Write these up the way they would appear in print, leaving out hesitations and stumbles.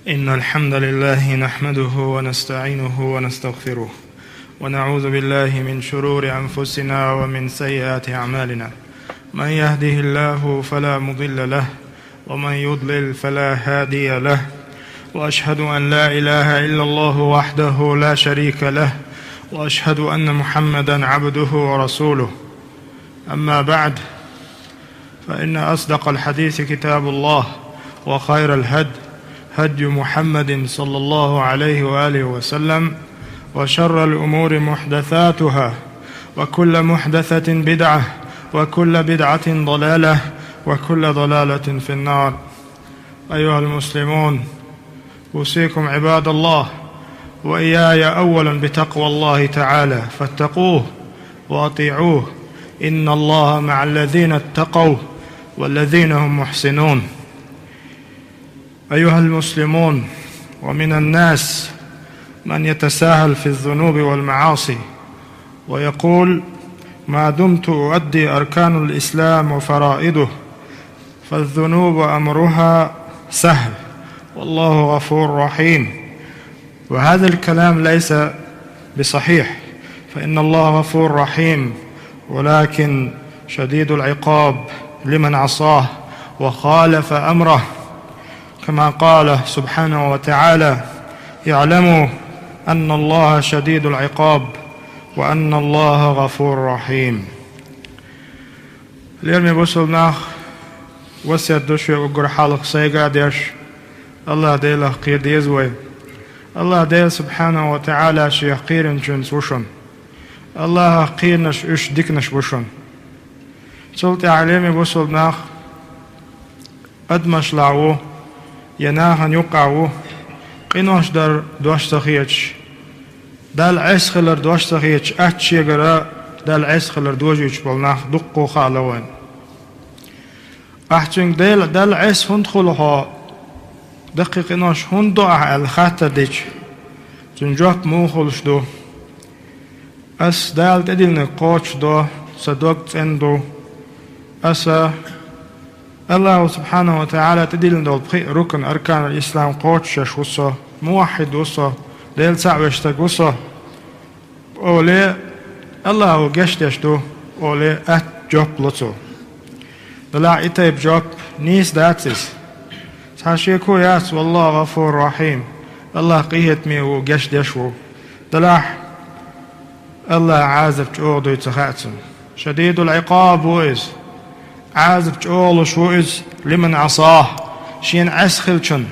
إن الحمد لله نحمده ونستعينه ونستغفره ونعوذ بالله من شرور أنفسنا ومن سيئات أعمالنا. من يهده الله فلا مضل له ومن يضلل فلا هادي له، وأشهد أن لا إله إلا الله وحده لا شريك له، وأشهد أن محمدا عبده ورسوله. أما بعد، فإن أصدق الحديث كتاب الله، وخير هدي محمد صلى الله عليه وآله وسلم، وشر الأمور محدثاتها، وكل محدثة بدعة، وكل بدعة ضلالة، وكل ضلالة في النار. أيها المسلمون، أوصيكم عباد الله وإياي أولا بتقوى الله تعالى، فاتقوه وأطيعوه، إن الله مع الذين اتقوا والذين هم محسنون. أيها المسلمون، ومن الناس من يتساهل في الذنوب والمعاصي ويقول: ما دمت أؤدي أركان الإسلام وفرائضه فالذنوب أمرها سهل والله غفور رحيم. وهذا الكلام ليس بصحيح، فإن الله غفور رحيم، ولكن شديد العقاب لمن عصاه وخالف أمره، كما قال سبحانه وتعالى: اعلموا أن الله شديد العقاب وأن الله غفور رحيم. اليوم بوصلنا وسيد دوشي وقر حالق سيقا ديش الله ديله قير ديزوي الله ديل سبحانه وتعالى شيخ قير جنس وشن الله قير نش اش ديك نش وشن سلطة عليمي بوصلنا أدمش لعوه يناهن يقعوه قينوش در دوش تخيج دال عسخلر دوش تخيج أتشي قراء دال عسخلر دوجيج بلناخ دقو خالوين أحجنك دال عس هندخلها دقيق إنوش هندو الخاتة ديج جنجوك موخلش دو أس دال تدلني قوش دو صدوك تندو أسا الله سبحانه وتعالى تدلن دول ركن أركان الإسلام قوتشش وصا موحد وصا ديل سعوشتك وصا أولي الله وقشتش دو أولي أت جوب لطو دلع إتايب جوب نيس داتس ساشيكو ياس والله غفور رحيم. الله قيهت مي وقشتش دلع الله عازب جوضو يتخاتم شديد العقاب وإز عازب جول شوئز لمن عصاه شين عسخلشن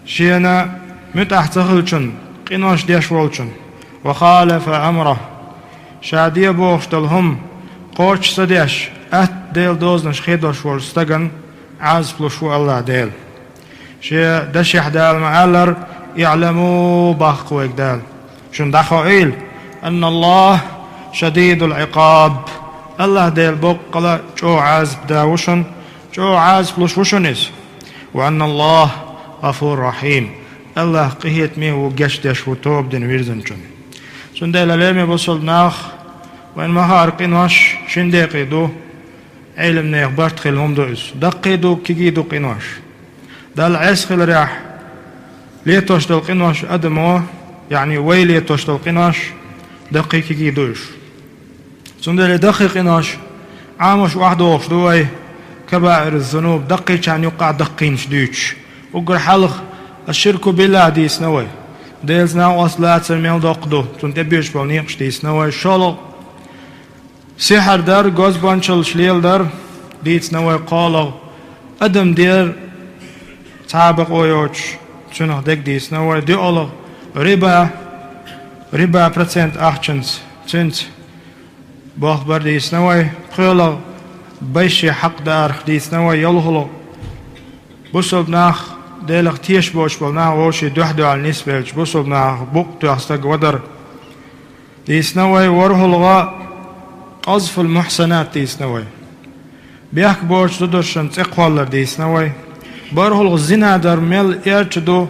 شين متحتخلشن قناش ديشولشن وخالف أمره شادية بوشتلهم قوش سديش أت ديل دوزنش خيدوش والستغن عازب لشو الله ديل شي دشيح دال معالر يعلموا باخوك دال شن دخوئيل أن الله شديد العقاب. الله ديل بقلا جو عازب داوشن جو عازب لشوشنس، وأن الله غفور رحيم. الله قهيت ميه وقشتش وطوب دين ويرزنشن سن ديل ليمي بوصل ناخ وإن مهار قناش شنديقي دو علم نيخ برتخل هم دوئس دقي دو كيجي دو قناش دال عسخل ريح ليتوش دل قناش أدمو يعني ويليتوش دل قناش دقي كيجي دوئس سندل دقيق إناش عامش واحد وقش دوي كبائر الذنوب دقي كان يقع دقين شديش وقر حلق الشرك بالله ديس نوي ديلز ناو أصلات سميل دقدو تنتبيش بالنيقش ديس نوي شلو سحر در غزبانشل شليل در ديس نوي قالو أدم دير تابق ويوش شنو دك ديس نوي دي أولو ربا برسنت أحشنس تنت باخ برديس نوي قيلا بيشي حق دار خديس نوي يلهلو بوصل ناخ ديلق تيش بوش بلناخ ووشي دوحدو على النسبة بوصل ناخ بوقتو أستق ودر ديس نوي ورهلغا قذف المحسنات ديس نوي بيحك بوش دودرشن تقوالر ديس نوي برهلغ الزنا در ميل إيرتدو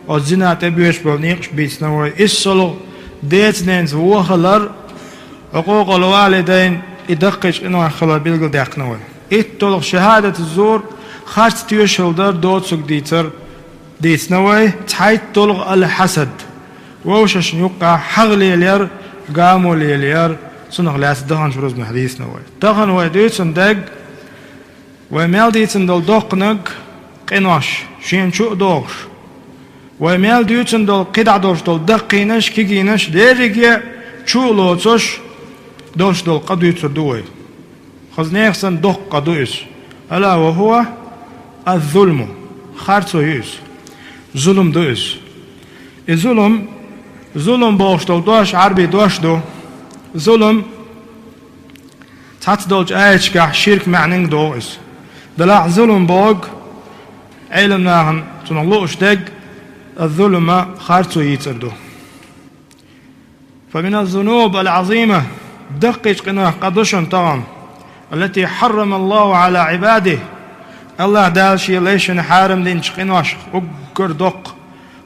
او الزنا تبيوش بلنيقش بيس نوي إسلو ديت نينز ووخلر حقوق الوالدين يدقش إنه خلا بيلقل داقنوه إتطلق شهادة الزور خارج تيوشل در دوتسوك ديتر ديت نوي تحيت طلق الحسد ووشش يقع حغلي الير قاموا ليلير سنغ لاس دهان شروز من حديث نوي دهان ويديتن دق ومال ديتن دل دقنق قناش شين شو دوغش ومال ديتن دل قدع دوش دل دقينش كيجينش ديريجي شو لوتش دوش دل قدويتر دوي خزنيخسن دق قدويس ألا وهو الظلم خارتو يوز ظلم دويس ظلم باش دوش عربي دوش دو ظلم تحت دوش آيش كح شرك معنين دوش دلع ظلم باغ علم ناهن تنالوش دق الظلم خارتو يتردو فمن الذنوب العظيمة دقيق قناه قدشن طعام التي حرم الله على عباده الله دالشي ليش حارم دينش قناش أقر دق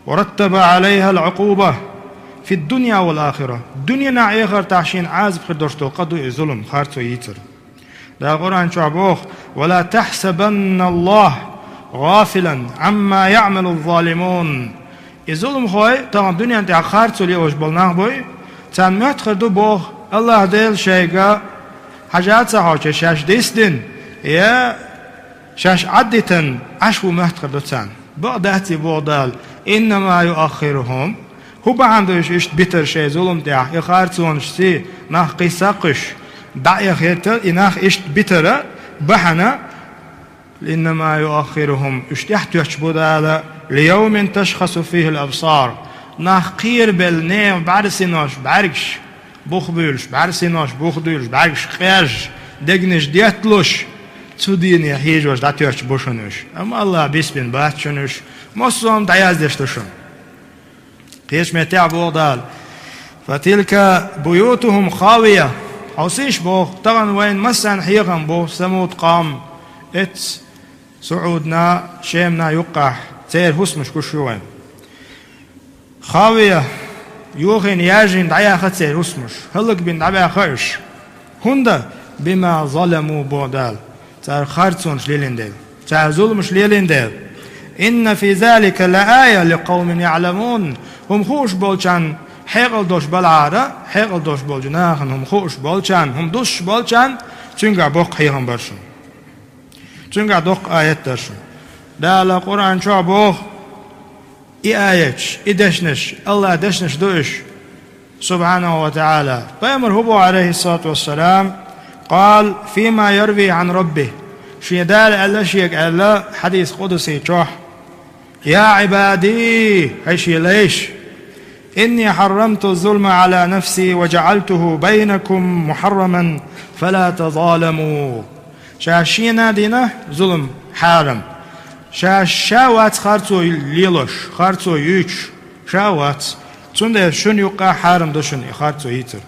ورتب عليها العقوبة في الدنيا والآخرة الدنيا نعيخر تعشين عازب خدرتو قدو ظلم خارتو يتر دا القرآن شعبوخ ولا تحسبن الله غافلا عما يعمل الظالمون الظلم خوي طبعا الدنيا انت خارتو ليوش بلناه بوي تان متخر دو بوخ الله ديل شيقا حاجات ساحوش شاش ديستن يا شاش عدتن عشو متخر دو تان بقداتي بودال إنما يؤخرهم هو بعندش إشت بيتر شيء ظلم تاع يخارتون شتي ناخ قيساقش دعي خيتر إناخ إشت بيتر بحنا إنما يؤخرهم إشت يحتوش بودال ليوم تشخص فيه الأبصار ناخ قير بالنيم بعرسيناش بعرقش بوخبيلش بعرسيناش بوخديلش بعرقش خياج دقنش ديتلوش تودين يحيجوش دعتوش بوشنوش أما الله بيسبين باتشنوش مصوم دعياز ديشتوشن قيش متاع بودال فتلك بيوتهم خاوية حوسيش بو طبعا وين مسان حيغن بو سمود قام ات سعودنا شيمنا يقع تير هسمش كشوين خاوية يوغين ياجين دعيا خطير هسمش هلق بين دعيا خيش هندا بما ظلموا بودال تار خارتون شليلين ديل تار ظلم شليلين ديل إن في ذلك لآية لقوم يعلمون هم خوش بولشان حيقل دوش بالعارة حيقل دوش بولجناخن هم خوش بولشان هم دوش بولشان تنقع بوق حيغن برشن تنقع دوق آيات درشن دا القرآن شو بوق آياتش دشنش الله دشنش دوش سبحانه وتعالى فأمر هو عليه الصلاة والسلام قال فيما يروي عن ربه شي دال ألا شيك ألا حديث قدسي شوح يا عبادي هيشي ليش إني حرمت الظلم على نفسي وجعلته بينكم محرما فلا تظالموا شاشينا دينا ظلم حارم شاوات خارتو ليلوش خارتو يوش شاوات تنده شن يقع حارم دوشن خارتو يتر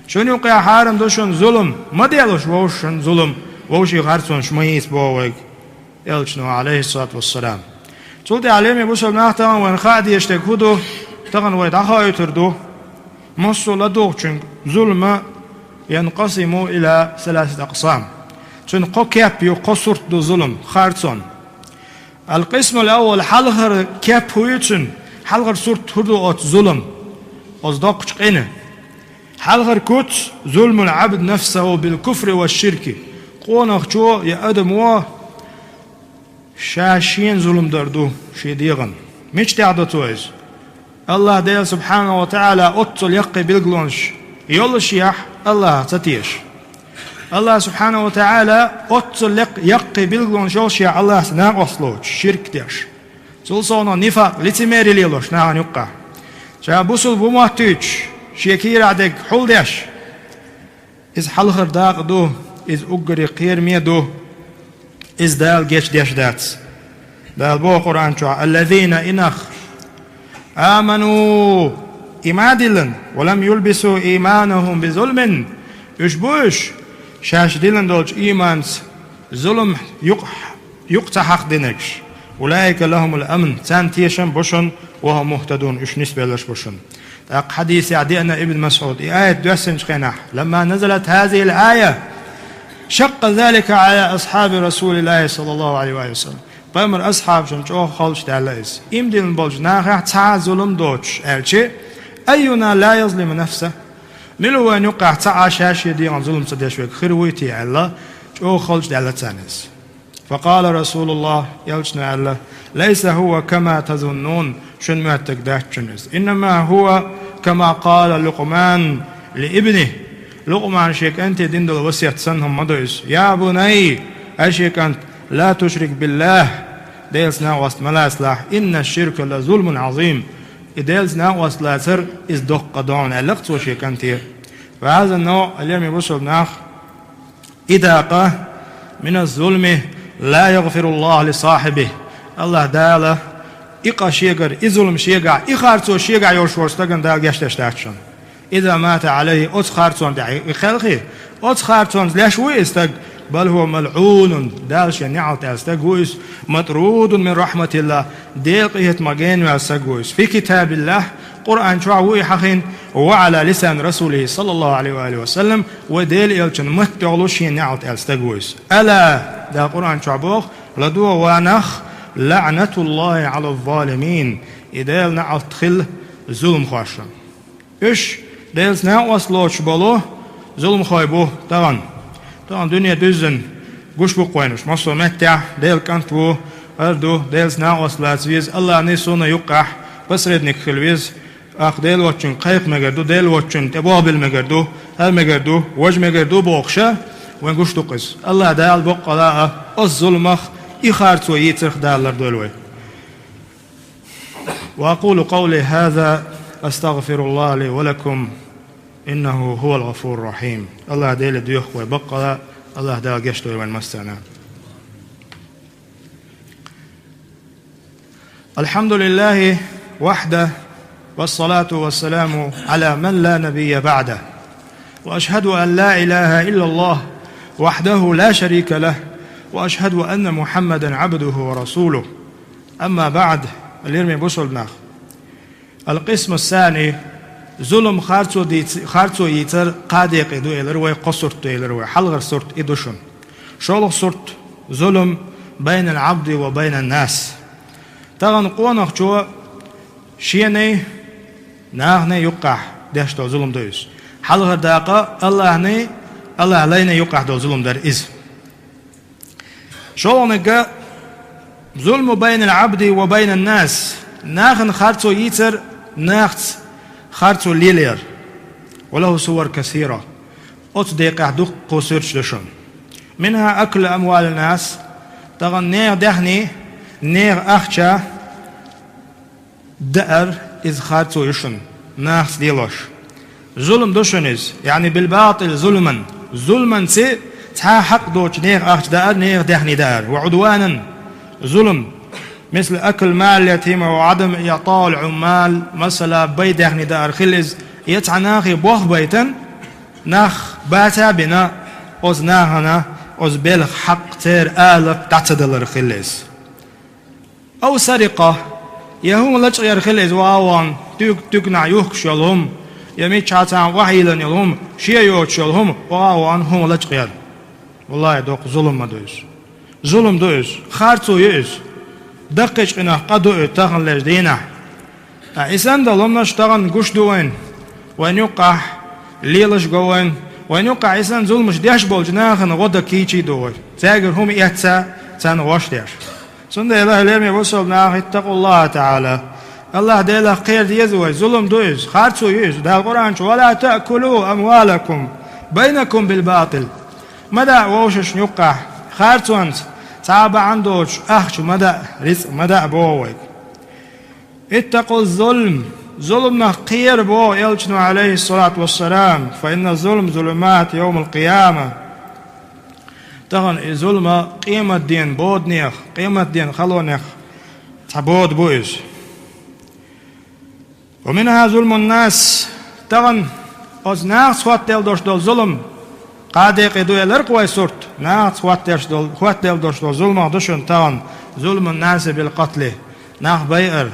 شن يقع حارم دوشن ظلم ما ديالوش ووشن ظلم ووشي خارتون شميس بووك يلشنو عليه الصلاة والسلام تولدي عليمي بوشل ناختان وين خادي يشتك هدو تغن ويد أخا يتردو مصو لدوغشن ظلم ينقسم إلى 3 أقسام تن قو يقصرت دو ظلم خارتون القسم الأول حلغر كاب هويتن حلغر صورت هدو أت ظلم أصدقش قينه حلغر كوت ظلم العبد نفسه بالكفر والشرك قونا خشو يا أدم و شاشين ظلم دردو شي ديغن مش تعدتوز الله ديال سبحانه وتعالى أطل يقي بالقلونش يولش يح الله تتيش الله سبحانه وتعالى أطل يقي بالقلونش يولش يح الله سناق أصلوش شرك ديش سلسونا نفاق لتميري ليلوش ناغن يقع شابوسل بمواتيش شيكير عدك حول ديش إز حلخر داق دو إز أقري قير ميدو إز دال جيش ديش داتس دال بو قرآن شو الذين إنخ آمنوا إمادلن ولم يلبسوا إيمانهم بظلم يشبوش شاش دلن دولش إيمانس ظلم يقطع حق دينكش أولئك لهم الأمن تان تيشن بوشن وهم مهتدون إش نسبة لش بوشن حديث عدينا ابن مسعود آية دوسن شخينح لما نزلت هذه الآية شق ذلك على أصحاب رسول الله صلى الله عليه وسلم Peygamber ashab şun çok halş derleyiz. İmdin bolj naha ta zulüm doç elçi. Eyyuna la yazlimu nefse. Milu ve nuqa ta aşaş yediğin zulüm sadeşvek khirwiti Allah. Çok halş derletaniz. فقال رسول الله يلشنا الله ليس هو كما تظنون شن ما تقدرش إنما هو كما قال لقمان لابنه لقمان شيك أنت دين دل وصية سنهم مدرس يا بني أشيك أنت لا تشرك بالله ديلسنا وصل ملاسلاح إن الشرك لظلم عظيم ديلسنا وصل سر إز دق دون اللقط وشيك أنت وهذا النوع اليوم يوصل ناخ إداقة من الظلم لا يغفر الله لصاحبه الله داله إقا شيغر إظلم شيغا إخارتو شيغا يوشورستغن دال جشتشتاچن إذا مات عليه أتخارتون دعي خلقي أتخارتون ليش ويستغ بل هو ملعون دالش نعت استغويس مطرود من رحمة الله ديقيت مجين واستغويس في كتاب الله قرآن شعوي حقين وعلى لسان رسوله صلى الله عليه وآله وسلم وديل إلشن متعلوش نعت استغويس ألا دا قرآن شعبوخ لدو وانخ لعنة الله على الظالمين إدال نعت خل ظلم خواشا إيش ديلس نعوس لوش بلو ظلم خايبو طبعا دنيا düzün güç bu koymuş masal metta del kantvu ardu dels naos lazviz Allah ne sona yuqah basrednik khilviz aq del watchun qayq megerdu del watchun tababil megerdu hal megerdu waj megerdu boqsha wen güç tuqis Allah da al boqala az zulmah ikhartu yitrx dalar dolway wa aqulu qawli hadha astaghfirullah li wa lakum إنه هو الغفور الرحيم الله ديل ديوخ وبقى الله دا قشتو والمستنا الحمد لله وحده والصلاة والسلام على من لا نبي بعده وأشهد أن لا إله إلا الله وحده لا شريك له وأشهد أن محمدا عبده ورسوله أما بعد اليرمي بوصلنا القسم الثاني ظلم خارتو يتر قادق إدو إلروي قصرت إلروي حلغر صرت إدوشن شولغ صرت ظلم بين العبد وبين الناس تغن قوانق جو شيني ناغني يقع داشتو ظلم دويس حلغر داقا الله ليني يقع دو ظلم در إز شولغ ظلم بين العبد وبين الناس ناغن خارتو يتر ناغت خارتو ليلير وله صور كثيرة أتصدق دق قصيرش لشون منها أكل أموال الناس تغن نير دهني نير أخشى دأر إذ خارتو يشون ناخس ديلوش ظلم دوشنز يعني بالباطل ظلما سي تها حق دوش نير أخش دأر نير دهني دأر وعدوانا ظلم مثل أكل مال اليتيم وعدم إعطاء العمال مثلا بيدهني دار خلز يتعناخي بوخ بيتن ناخ باتا بنا أز ناهنا أز بلخ حق تير آلف تعتدلر خلز أو سرقة يهون لجغير خلز واوان تقنع يوكش يلهم يميت شاتان وحيلا يلهم شيا يوكش يلهم واوان هم لجغير والله دوق ظلم ما دويس ظلم دويس خارتو يئس دقيق إنه قدو تغن لجدينا إسان دلومنا شتغن قش دوين وين يقع ليلش قوين وين يقع إسان ظلمش ديش بولجناخن غدا كيشي دوين تاقر هم إحتا تان واش ديش سند إله اليرمي وصل ناخ اتقوا الله تعالى الله ديلا خير ديزوي ظلم دويز خارتو يز دا القرآن ولا تأكلوا أموالكم بينكم بالباطل مدى ووشش يقع خارتو أنت صعب عندوش أخش مدى رزق مدى بووك اتقوا الظلم ظلمنا قير بو يلجنو عليه الصلاة والسلام فإن الظلم ظلمات يوم القيامة تغن ظلم قيمة دين بود نيخ قيمة دين خلو نيخ تبود بويز ومنها ظلم الناس تغن أز ناس خوات دل دوش دل ظلم قادق دويلر قوي صورت ناس خوات دل دوش دل ظلم دوشن تغن ظلم الناس بالقتل ناخ بيئر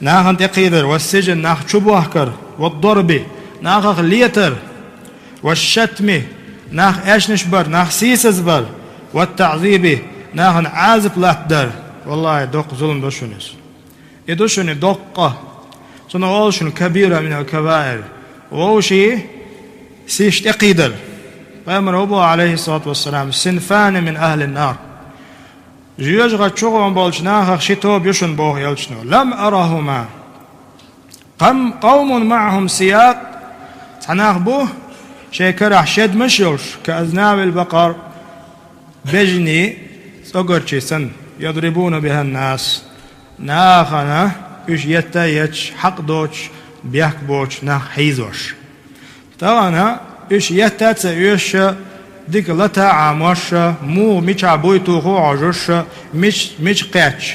ناخ انتقيدر والسجن ناخ شبوهكر والضرب ناخ ليتر والشتم ناخ ايش نشبر ناخ سيسزبر والتعذيب ناخن عازب لاتدر والله دوق ظلم دوشنس يدوشن دوقة صنعوشن كبيرة من الكبائر ووشي سيشت اقيدر فأمر أبو عليه الصلاة والسلام سنفان من أهل النار جيجغة شغل بولش ناخخ شتو بيشن بوه يلشنو لم أرهما قوم معهم سياق تناخ بوه شيكرح شد مشيوش كأذناب البقر بجني صقرشي سن يضربون بها الناس ناخنا إش يتايش حق دوش بيحك بوش ناخ حيزوش تغانا إش يتاتس إيش ديك لتا عاموش مو ميش عبويتو خو عجوش ميش قيتش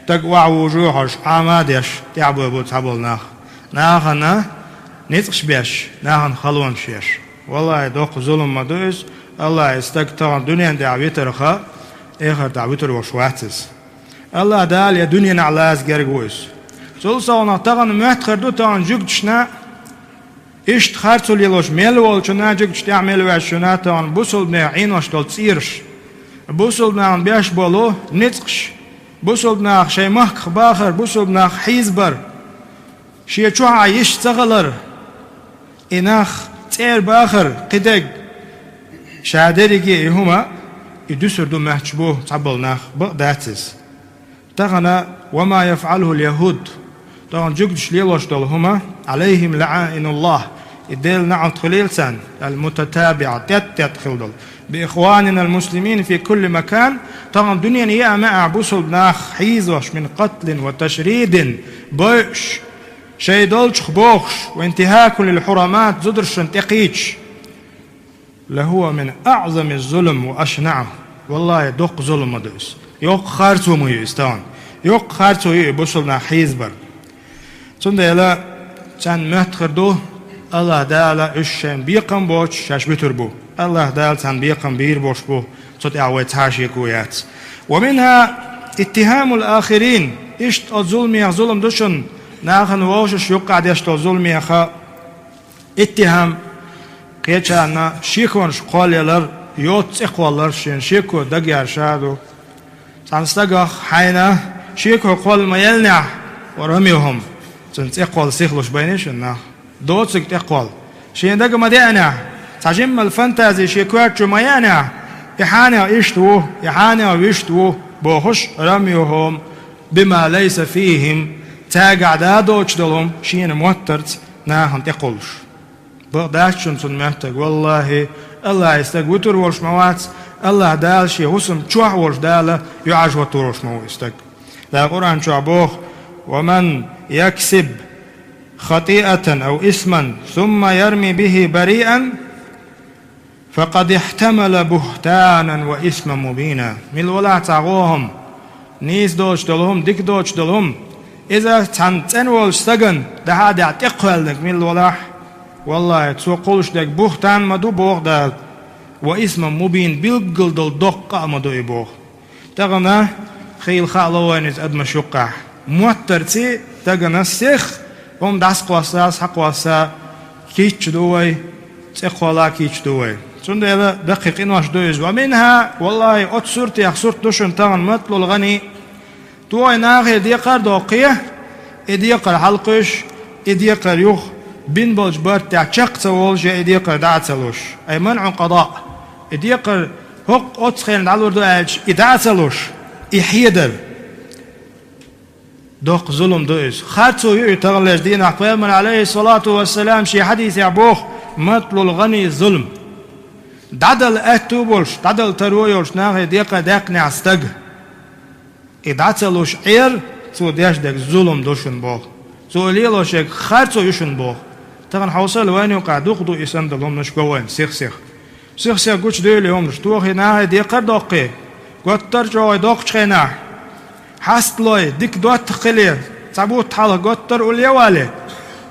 تقوع وجوهش عاماديش تعبو يبو تعبو ناخنا نيتقش بيش ناخن خلون شيش والله دوق ظلم مدوز الله استقطع دنيا دعويتر خا اخر دعويتر وشواتس الله دال يا دنيا نعلاز جرجوس سولسونا تغن مهتخر دو تغن جوجشنا إشت خارتول يلوش ميلوال شنا جوجش تعمل وشنا تغن بوسل بنا عينوش دول تصيرش بوسل بنا بيش بولو نتقش بوسل بنا شي مخ باخر بوسل بنا حيزبر شي شو عايش تغلر إناخ تير باخر قدق شادريكي هما يدسر دو محجبوه تعبلناخ بقداتس تغنى وما يفعله اليهود تغن جوجش ليلوش دول هما عليهم لعائن الله الديل نعط خليلسان المتتابعة تدخل دول بإخواننا المسلمين في كل مكان تغن دنيا نيا مع بوصل ناخ حيزوش من قتل وتشريد بوش شي دولش خبوخش وانتهاك للحرمات زدرش انتقيتش لهو من أعظم الظلم وأشنعه والله دوق ظلم مدوس يوق خارتو مو يستان يوق خارتو يبوصلنا حيزبر سندلا كان مهتخردو الله دالا اشن بيقم بوش شاش بتربو الله دال كان بيقم بير بوش بو صوت اعوي تاشي كويات ومنها اتهام الآخرين اشت الظلم ظلم دوشن ناخن ووشش يقع ديشت الظلم يخا اتهام قيتشانا شيكونش قوليلر يوت اقوالر شين شيكو دقيار شادو سانستقخ حينا شيكو قول ما يلنع ورميهم سنت اقوال سيخلوش بينيشنا دوتسك اقوال شين دق ما دينا تجم الفانتازي شيكوات ما ينع يحاني يشتوه يحاني ويشتوه بوخش رميهم بما ليس فيهم تاقع دادوش دلهم شين موترت ناهم تقولش بغداشن سن محتاج والله الله يستق وتر ورش موات الله دال شي وسم تشوح ورش داله يعج وترش مو يستق لا قرآن شعبوه ومن يكسب خطيئة أو إثما ثم يرمي به بريئا فقد احتمل بهتانا وإثما مبينا من ولا تعوهم نيس دوش دلهم ديك دوش دلهم إذا تنول استغن ده هذا تقبل لك من ولا والله تسوقولش دك بوختان مدو بوغدال واسم مبين بيلقل دل دقة مدو يبوغ تغنى خيل خالوانيز أدم شقع موترتي تغنى سيخ داس قواساس حق واسا كيش دوي تقوالا كيش دوي سند هذا دقيقين واش دويز ومنها والله أتسورتي أخسورت دوشن تغن مطلو الغني توي ناغي ديقر دوقية إديقر حلقش إديقر يوخ بين بولج برتع شقت والج إديقر دعتلوش أي منع قضاء إديقر هق أتخين دعلور دوالج إدعتلوش إحيدر دوق ظلم دويس خاتو يتغلج دين أحباب من عليه الصلاة والسلام شي حديث يعبوخ مثل الغني ظلم دعدل أتوبولش دعدل ترويولش ناغي ديقر داقني عستق إدعتلوش عير سو ديش دك ظلم دوشن بوخ سو ليلوش خاتو يشن بوخ تغن حوصل وين يقع دوخدو إسان دلهم نشكوين سيخ قوش ديولي هم نشتوخي ناهي ديقر دوقي قطر جوي دوق شخينا حاستلوي ديك دوات تخلير تابوت تحاله قطر وليوالي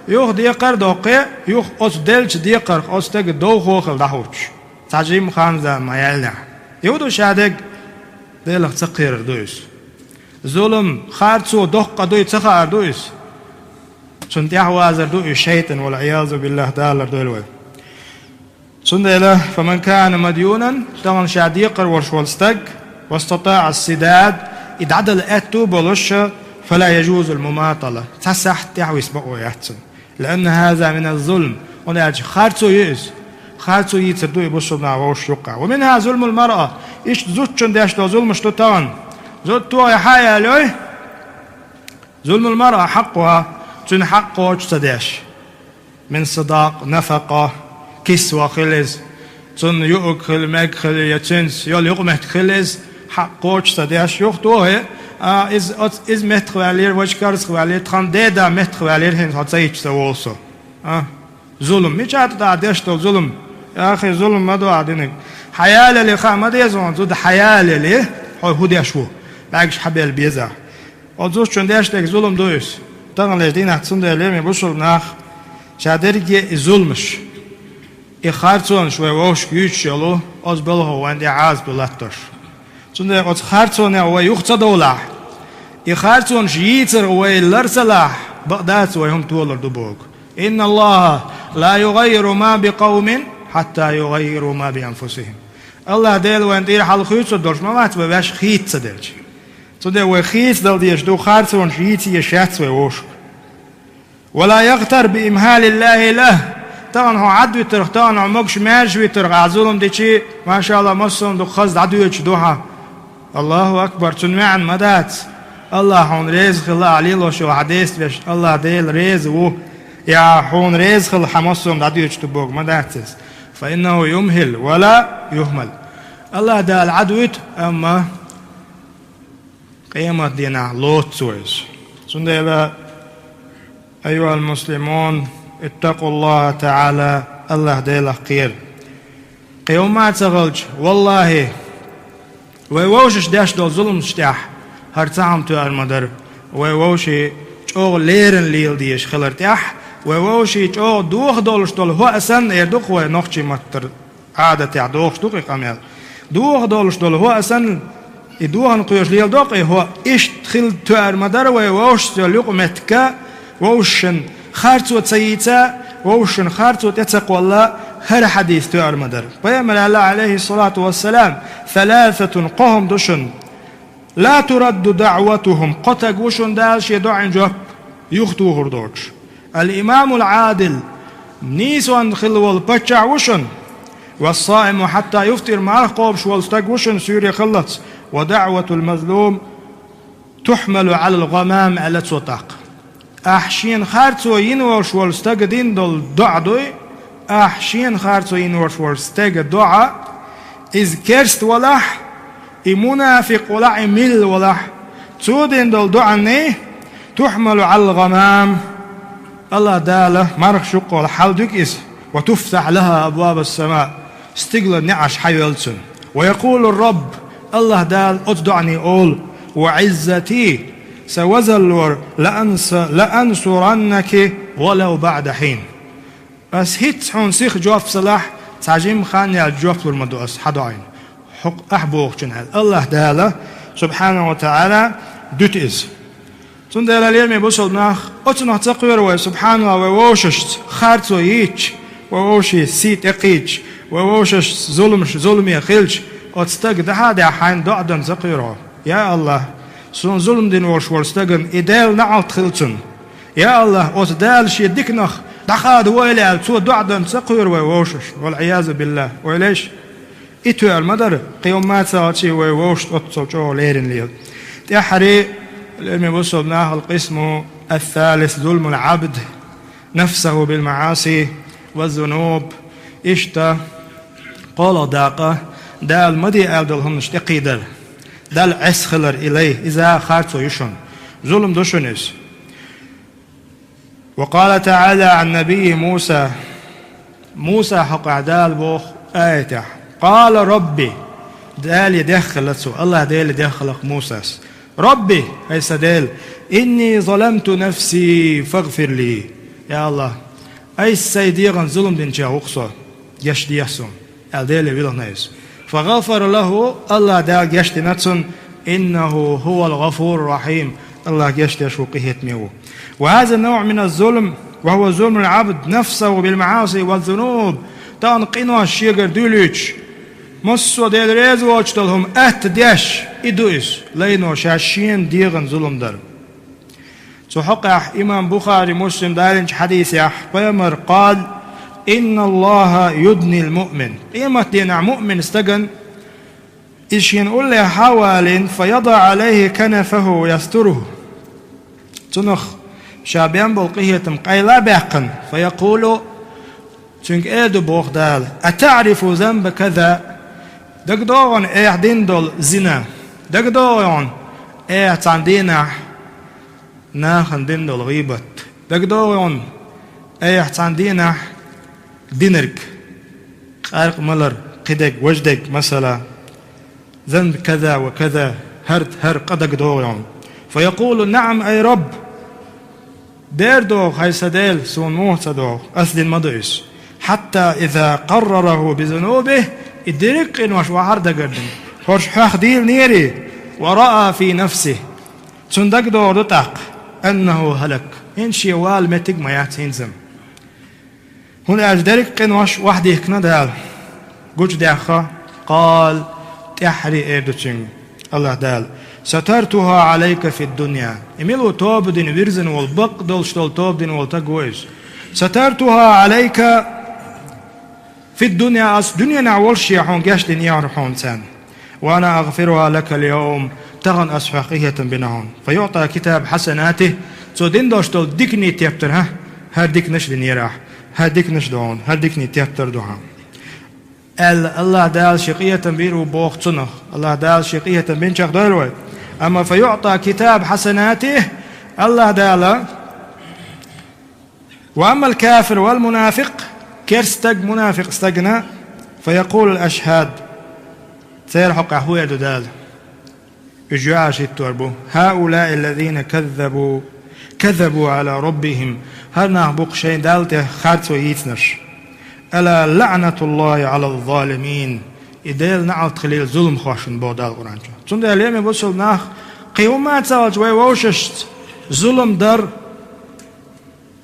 يوخ ديقر دوقي يوخ أس دلش ديقر أس تاق دوخوخل دحوش تاجيم خانزا ما يلنع يودو شادق ديلخ تقير دويس ظلم خارتسو دوق دوي تخار دويس سنت يحوازر دو الشيطان والعياذ بالله دالر دولوي سنت إله فمن كان مديونا تغن شاديقر ورشوالستق واستطاع السداد إدعدل أتو بلش فلا يجوز المماطلة تسح تعويس بقوا يحسن لأن هذا من الظلم ونأج خارتو يئس خارتو يتردو يبصرنا ووش يقع ومنها ظلم المرأة إيش زوجن داش لو ظلم شلطان زوجتو يحايا له ظلم المرأة حقها تن حقه تداش من صداق نفقة كسوة خلز تن يؤكل مأكل يتنس يول يقمت خلز حقه تداش يختوه إز متخوالير وشكارس خوالير تخان ديدا متخوالير هن هتسيج سوالسو ظلم مش هتدا داشتو ظلم يا أخي ظلم ما دو عدينك حيال اللي خا ما ديزون زود حيال اللي هو داشو بعدش حبيل بيزا وزوج چون داشتك ظلم دويس تغن لجدين احتسن داليمي بوشل ناخ شادرگي ظلمش إخارتون شوي ووش كيوش يلو أز بلوه واندي عاز بلاتش چون أز خارتون هو يختصد ولا إخارتون شيتر هو لرسلاح بقدات وهم تولر دبوك إن الله لا يغير ما بقوم حتى يغيروا ما بأنفسهم الله ديل واندي حال خيوتو درش ما مات بباش خيت صدرج چون هو خيت دل ديش دو خارتون شيتي يشات ووش ولا يغتر بإمهال الله له طبعا هو عدو ترختان عمقش ماجوي ترغ عزولهم ديشي ما شاء الله مصهم دو خزد عدو يجدوها الله أكبر تنمعن مدات الله هون رزق الله عليه لو شو حديث بش الله ديل رزق يا هون رزق حمصهم عدو يجدوك مداتس فإنه يمهل ولا يهمل الله دال عدوت أما قيمة دينا لوت سويس سندلا أيها المسلمون اتقوا الله تعالى الله ديله خير قيومات تغلج والله ويوشش داش دول ظلم شتاح هرتعم تو المدر ويوشي چوغ ليرن ليل ديش خلرتاح ويوشي چوغ دوخ دولش دول هو أسن يردوخ ونخشي متر عادة دوخ دوخ قميل دوخ دولش دول هو أسن يدوهن قيوش ليل دوقي هو إيش تخل تو المدر ويوش تليق متكا ووشن خارتو تسيتا ووشن خارتو تتقوى الله هر حديث تو المدر بيامل الله عليه الصلاة والسلام ثلاثة قهم دشن لا ترد دعوتهم قتق وشن دالش يدعن جواب يختو هردوش الإمام العادل نيسوان خلو البتشع وشن والصائم حتى يفطر مع القوبش والستق وشن سوري خلص ودعوة المظلوم تحمل على الغمام على سوطاق أحشين خارتو ينورش والستقدين دول دعدوي أحشين خارتو ينورش والستق دعا إذ كرست ولح منافق ولا مل ولح تودين دول دعني تحمل على الغمام الله داله مرخ شق والحال دكيس وتفتح لها أبواب السماء استقل نعش حيولتن ويقول الرب الله دال أتدعني أول وعزتي سوزلور لأنصرنك ولو بعد حين بس هيت حون سيخ جوف صلاح تعجيم خان يا جوف المدوس حدعين حق أحبوك جنهل الله داله سبحانه وتعالى دوت إز تندل اليوم بوصل ناخ أتنه تقوير وسبحان الله ووشش خارتو ييش ووشي سيت اقيج ووشش ظلمي خلج أتستق هذا حين دعدن تقويره يا الله سون ظلم دين ورستقن إدال نعط خلتن يا الله أتدال شي ديكنخ دخاد ويلي تو دعدن تقوير ووشش والعياذ بالله وليش إتو المدر قيومات ساعتي ووشت أتصوشو ليرن ليل تحري لم وصلناه القسم الثالث ظلم العبد نفسه بالمعاصي والذنوب إشتا قال داقة دال مدي أبدالهم نشتقيدر دال أسخلر إليه إذا خارتو يشن ظلم دوشنس وقال تعالى عن نبي موسى حق عدال بوخ آيته قال ربي دال يدخلته الله دال يدخلق موسى ربي أي سدال إني ظلمت نفسي فاغفر لي يا الله أي سيديغن ظلم دين جا وقصة يشتي يحسن الدال يبيله نايس فغفر له الله دال يشتي نتسن إنه هو الغفور الرحيم الله يشتي شوقه ميو وهذا النوع من الظلم وهو ظلم العبد نفسه بالمعاصي والذنوب تان قنوا الشيغر دوليتش مصو ديل ريز واشتلهم ديش إدوئس لينو شاشين ديغن ظلم در حق إمام بخاري مسلم دارنج حديث بيمر قال إن الله يدني المؤمن إما دينا مؤمن استغن إيش ينقول له حوال فيضع عليه كنفه ويستره تنخ شابيان بلقيه مقيلا باقن فيقول تنك إيدو بوغدال أتعرف ذنب كذا دقدورون دين دول زنا دقدورون تعندينا ناخن دين دول غيبت دقدورون تعندينا دينرك قارق ملر قدك وجدك مثلا ذنب كذا وكذا هر قدك دورون فيقول نعم أي رب دير دوغ هاي سديل سون موت دوغ أسد المدعس حتى إذا قرره بذنوبه إدرك إن وش وحر دقردن خوش حق ديل نيري ورأى في نفسه تندق دور دتاق أنه هلك إن شيوال متق ما يعتينزم هنا أجدرك إن وش وحده كندال قج داخا قال تحري إيدتين الله دال سترتها عليك في الدنيا إميلو توب دين ويرزن والبق دولشتول توب دين والتقويز سترتها عليك في الدنيا الدنيا نعولش يحون قاش دين يعرفون سان وأنا أغفرها لك اليوم تغن أسحقية بنهون فيعطى كتاب حسناته سو دين دوشتول ديكني تيبتر هر ديك نش دين يراح هر ديك نش دون هر ديكني تيبتر دوها الله دال شقية بيرو بوخ تنخ الله دال شقية بين شخ دلوي أما فيعطى كتاب حسناته الله دال وأما الكافر والمنافق كرستق منافق استغنى فيقول الأشهاد سير حق هو دال إجعاش التربو هؤلاء الذين كذبوا على ربهم هل نهبق شيء دالته خارت ويتنش ألا لعنة الله على الظالمين إدال نعلت خليل ظلم خوشن بودال قرآن تند اليوم بوصل ناخ قيومات سوالج ووششت ظلم در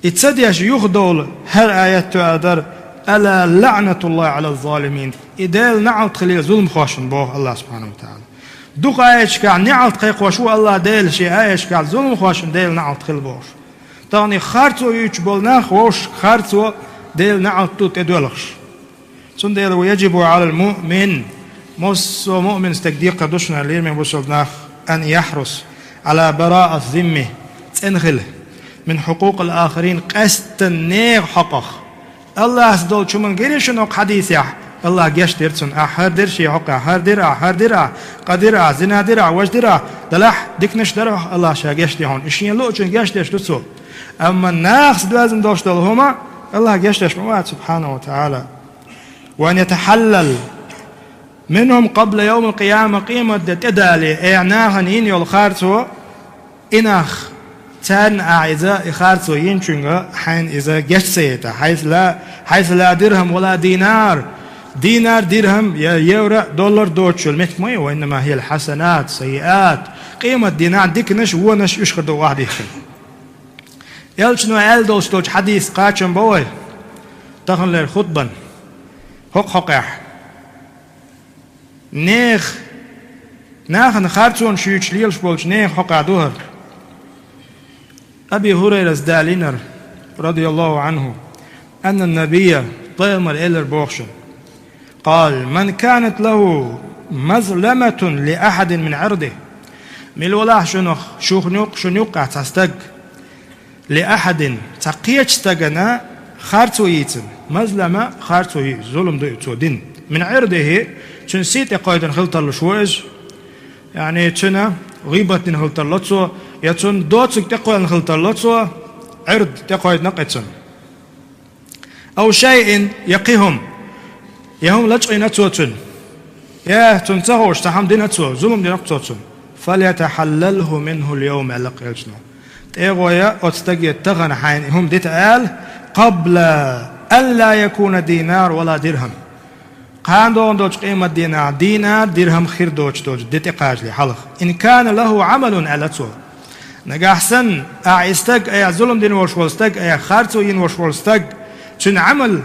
اتسديش يخدول هر آيات تعدر ألا لعنة الله على الظالمين إدال نعلت خليل ظلم خوشن بو الله سبحانه وتعالى دوق آيش كع نعلت قيق وشو الله ديل شي آيش كع ظلم خوشن ديل نعلت خل بوش تاني خارتو يوش بول ناخ ووش خارتو ديل نعطو تدولخش سن ديل ويجب على المؤمن مؤمن استقدير قدوشنا اللي من بوصلناخ أن يحرص على براءة الذمة تنخل من حقوق الآخرين قست النير حقق الله سدول شو من غير شنو حديث يح الله جش درسون أحر درشي حق أحر درع قدرع زنا درع وج درع دلح دكنش درع الله شاجش دهون إشين لو شن جش درش تسول أما الناس لازم دوش دلهما الله يشتش مواد سبحانه وتعالى وأن يتحلل منهم قبل يوم القيامة قيمة تدالي إعناها نين يلخارسو إناخ تان أعزاء خارسو ينشنغ حين إذا جسيتا حيث لا درهم ولا دينار درهم يورا دولار دوتشل متموي وإنما هي الحسنات سيئات قيمة دينار ديك نش ونش يشخدو واحد يخل يلشنو دوش حديث قاتشن بوي تخن لير خطبا حقح ناخن خارتون شيوش ليلش بولش نيخ حقع دوهر أبي هريرة زدالينر رضي الله عنه أن النبي طيمر إلر بوخشن قال من كانت له مظلمة لأحد من عرضه ملولا شنوق تستق لأحد تقيتش تغنى خارتو يتن مظلمة خارتو ظلم دو دين من عرضه چون سيت قايدن خلطر لشويز يعني چنا غيبة خلطر لطسو يا چون دوتسك تقوين خلطر لطسو عرض تقايد نقيتن أو شيء يقيهم يهم لجعي نتوتن يا تنتهوش تحمد نتو ظلم دي نقصوتن فليتحلله منه اليوم على قيلشنا تيغويا أتستقي التغن حين هم دي تقال قبل أن لا يكون دينار ولا درهم قان دون دوش قيمة دينار درهم خير دوش دي تقاج لي حلق إن كان له عمل على تو نجاح سن أعيستق أي ظلم دين وشولستق أي خارتو ين وشولستق شن عمل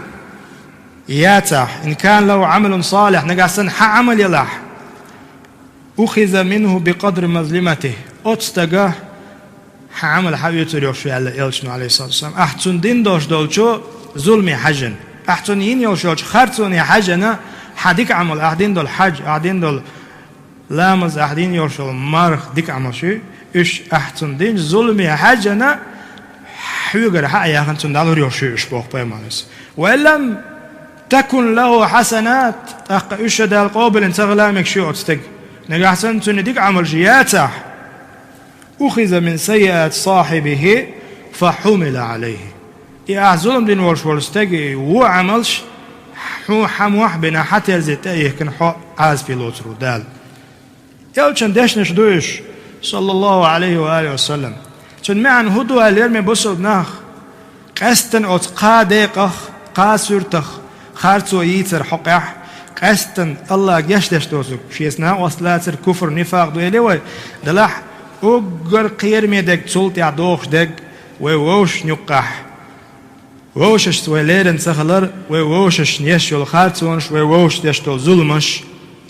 ياتح إن كان له عمل صالح نقاسن عمل يلاح أخذ منه بقدر مظلمته أتستقى عمل حبيت يوشي على إلشن عليه الصلاة والسلام أحسن دين دوش دولشو ظلمي حجن أحسن ين يوشوش خرطوني حجنا حديك عمل أحدين دول حج أحدين دول لامز أحدين يوشو مارخ ديك عمل شو إيش أحسن دين ظلمي حجنا حيوغر حقيا خنسون دالور يوشو إش بوخ بيمانس ولم تكن له حسنات إيش دال قابل انتغلامك شو أتستق نقاسن تنديك عمل جياته أخذ من سيئات صاحبه فحمل عليه يا ظلم دين ورستجي وعملش حو حموح بنا حتى يزتيه كن حو عاز بيلوترو دال يلشن دشنش دوش صلى الله عليه وآله وسلم شن معن هدو اليرمي بوصل ناخ قستن أت قادقخ قاسرتخ خارتو ييتر حقح قستن الله جشدش دوسك شيسنا وصلاتر كفر نفاق دويلي دلح أجر قير ميدك تسلط يعدوخ دك ووش نقح ووشش سويليرن سخلر ووشش نيشول خارتونش ووش ديشتول ظلمش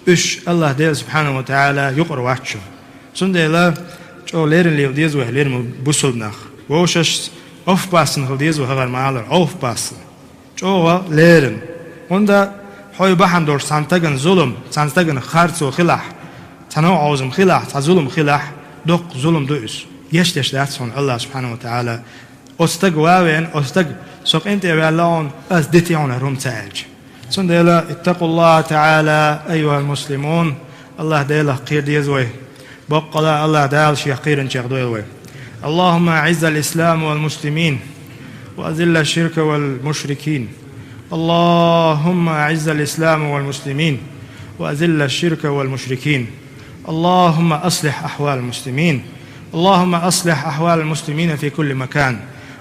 إش الله ديل سبحانه وتعالى يقر وحشو سنده لا جو ليرن ليو ديزو هليرن بوصلناخ ووشش أوف باسن خل ديزو هغر معالر أوف باسن جو ليرن وندا حوي بحن دور سانتاغن ظلم سانتاغن خارتو خلاح تنو عوزم خلاح تظلم خلاح دوق ظلم دوس يشتش داتسون الله سبحانه وتعالى أستق واوين أستق سوق أنت يبالون أس دتيون روم تاج سن ديلا اتقوا الله تعالى أيها المسلمون الله ديلا قير ديزوي بقلا الله دال شيخ قير شيخ اللهم أعز الإسلام والمسلمين وأذل الشرك والمشركين اللهم أعز الإسلام والمسلمين وأذل الشرك والمشركين اللهم أصلح أحوال المسلمين اللهم أصلح أحوال المسلمين في كل مكان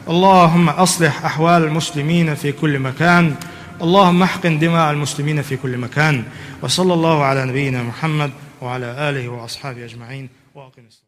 اللهم أصلح أحوال المسلمين في كل مكان اللهم احقن دماء المسلمين في كل مكان وصلى الله على نبينا محمد وعلى آله وأصحابه أجمعين وأقم الصلاة